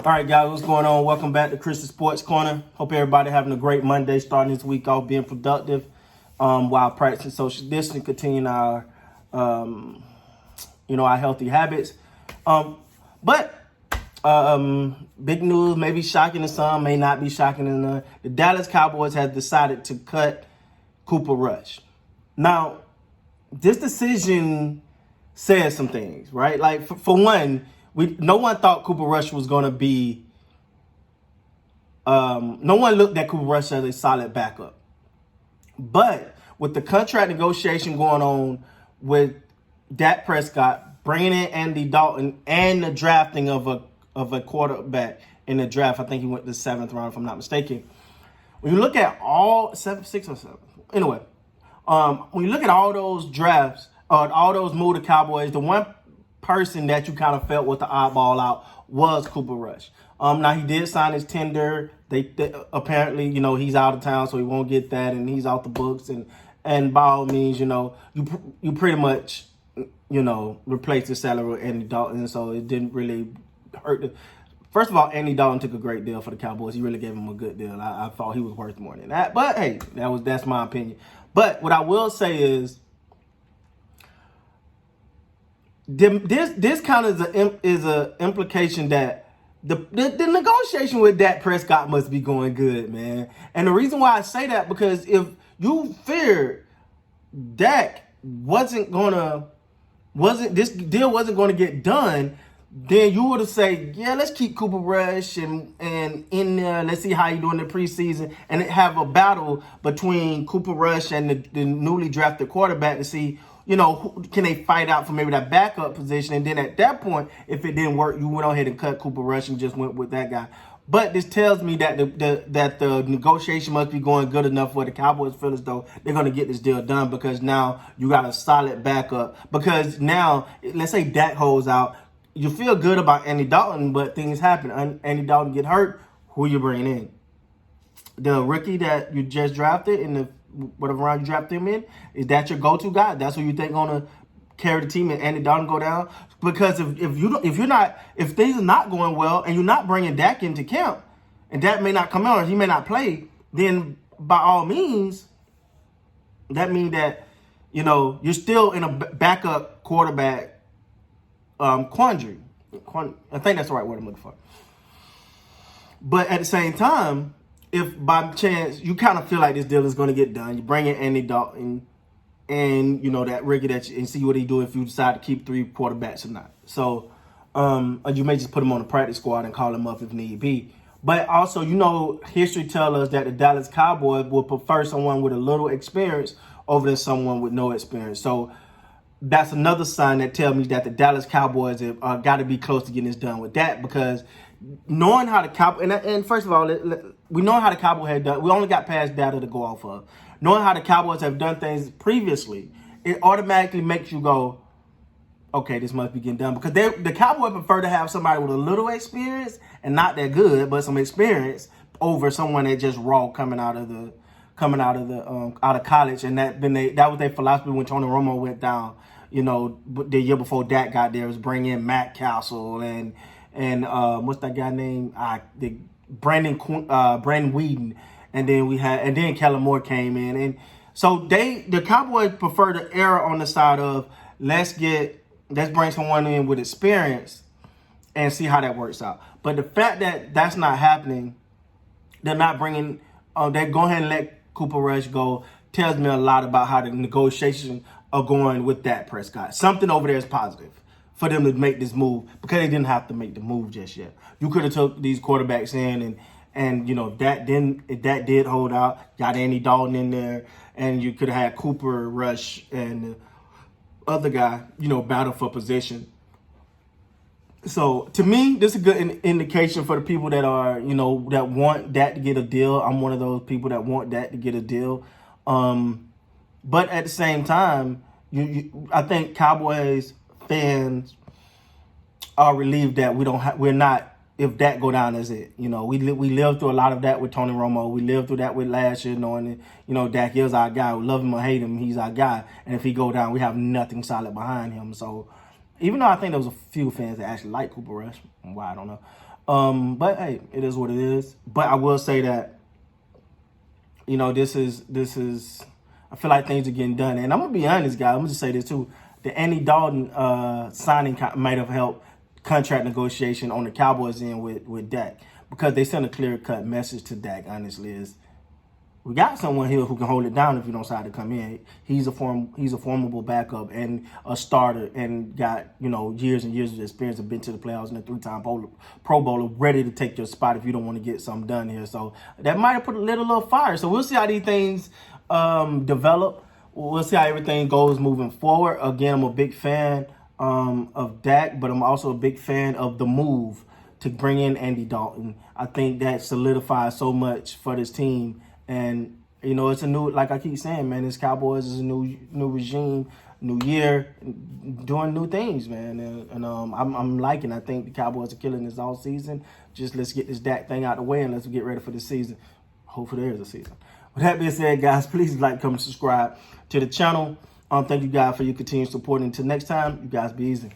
All right, guys, what's going on? Welcome back to Chris's Sports Corner. Hope everybody having a great Monday, starting this week off being productive while practicing social distancing, continuing our, our healthy habits. But big news, maybe shocking to some, may not be shocking to none. The Dallas Cowboys have decided to cut Cooper Rush. Now, this decision says some things, right? Like, for one, no one thought Cooper Rush was going to be, no one looked at Cooper Rush as a solid backup. But with the contract negotiation going on with Dak Prescott, bringing in Andy Dalton, and the drafting of a quarterback in the draft, I think he went the 7th round, if I'm not mistaken. When you look at all 6 or 7, anyway, when you look at all those drafts, all those moves to Cowboys, the one person that you kind of felt was the oddball out was Cooper Rush. Now he did sign his tender. They apparently, he's out of town, so he won't get that, and he's off the books. And by all means, you pretty much, replaced the salary with Andy Dalton, so it didn't really hurt. First of all, Andy Dalton took a great deal for the Cowboys. He really gave him a good deal. I thought he was worth more than that, but hey, that's my opinion. But what I will say is, this kind of is a implication that the negotiation with Dak Prescott must be going good, man. And the reason why I say that, because if you feared Dak this deal wasn't gonna get done, then you would have said, yeah, let's keep Cooper Rush and in there. Let's see how he do in the preseason, and have a battle between Cooper Rush and the newly drafted quarterback to see, who can they fight out for maybe that backup position. And then at that point, if it didn't work, you went ahead and cut Cooper Rush and just went with that guy. But this tells me that the negotiation must be going good enough for the Cowboys feel as though they're going to get this deal done, because now you got a solid backup. Because now, let's say Dak holds out, you feel good about Andy Dalton, but things happen. Andy Dalton get hurt. Who you bringing in? The rookie that you just drafted in the whatever round you drafted him in, is that your go-to guy? That's who you think gonna carry the team and Andy Dalton go down? Because if things are not going well and you're not bringing Dak into camp, and Dak may not come out or he may not play, then by all means, that means that you're still in a backup quarterback quandary. I think that's the right word I'm looking for. But at the same time, if by chance you kind of feel like this deal is going to get done, you bring in Andy Dalton and that rookie and see what he do if you decide to keep 3 quarterbacks or not. So you may just put him on the practice squad and call him up if need be. But also, history tells us that the Dallas Cowboys would prefer someone with a little experience over than someone with no experience. So that's another sign that tells me that the Dallas Cowboys have got to be close to getting this done with that, because knowing how the Cowboys, and first of all, we know how the Cowboys have done. We only got past data to go off of. Knowing how the Cowboys have done things previously, it automatically makes you go, okay, this must be getting done. Because the Cowboys prefer to have somebody with a little experience and not that good, but some experience, over someone that just raw coming out of college. And that was their philosophy when Tony Romo went down. The year before Dak got there, was bring in Matt Castle and what's that guy name? Brandon Whedon, and then Kellen Moore came in, and so the Cowboys prefer to err on the side of let's bring someone in with experience and see how that works out. But the fact that that's not happening, they're not bringing, they go ahead and let Cooper Rush go, tells me a lot about how the negotiations are going with Dak Prescott. Something over there is positive for them to make this move, because they didn't have to make the move just yet. You could have took these quarterbacks in and that did hold out, got Andy Dalton in there, and you could have had Cooper Rush and the other guy, battle for position. So to me, this is a good indication for the people that are, that want Dak to get a deal. I'm one of those people that want Dak to get a deal. But at the same time, I think Cowboys fans are relieved that we're not, if that go down, as it. We lived through a lot of that with Tony Romo. We lived through that with last year, knowing that, Dak is our guy. We love him or hate him, he's our guy. And if he go down, we have nothing solid behind him. So even though I think there was a few fans that actually like Cooper Rush, why I don't know. But hey, it is what it is. But I will say that, this is. I feel like things are getting done, and I'm gonna be honest, guys. I'm gonna just say this too: the Andy Dalton signing might have helped contract negotiation on the Cowboys end with Dak, because they sent a clear cut message to Dak. Honestly, is we got someone here who can hold it down if you don't decide to come in. He's a formable backup and a starter, and got years and years of experience, and been to the playoffs and a 3-time Pro Bowler, ready to take your spot if you don't want to get something done here. So that might have put a little fire. So we'll see how these things develop. We'll see how everything goes moving forward. Again, I'm a big fan of Dak, but I'm also a big fan of the move to bring in Andy Dalton. I think that solidifies so much for this team. And, it's a new, like I keep saying, man, this Cowboys is a new regime, new year, doing new things, man. And I'm liking. I think the Cowboys are killing this all season. Just let's get this Dak thing out of the way and let's get ready for the season. Hopefully there is a season. With that being said, guys, please like, comment, subscribe to the channel. Thank you guys for your continued support. Until next time, you guys be easy.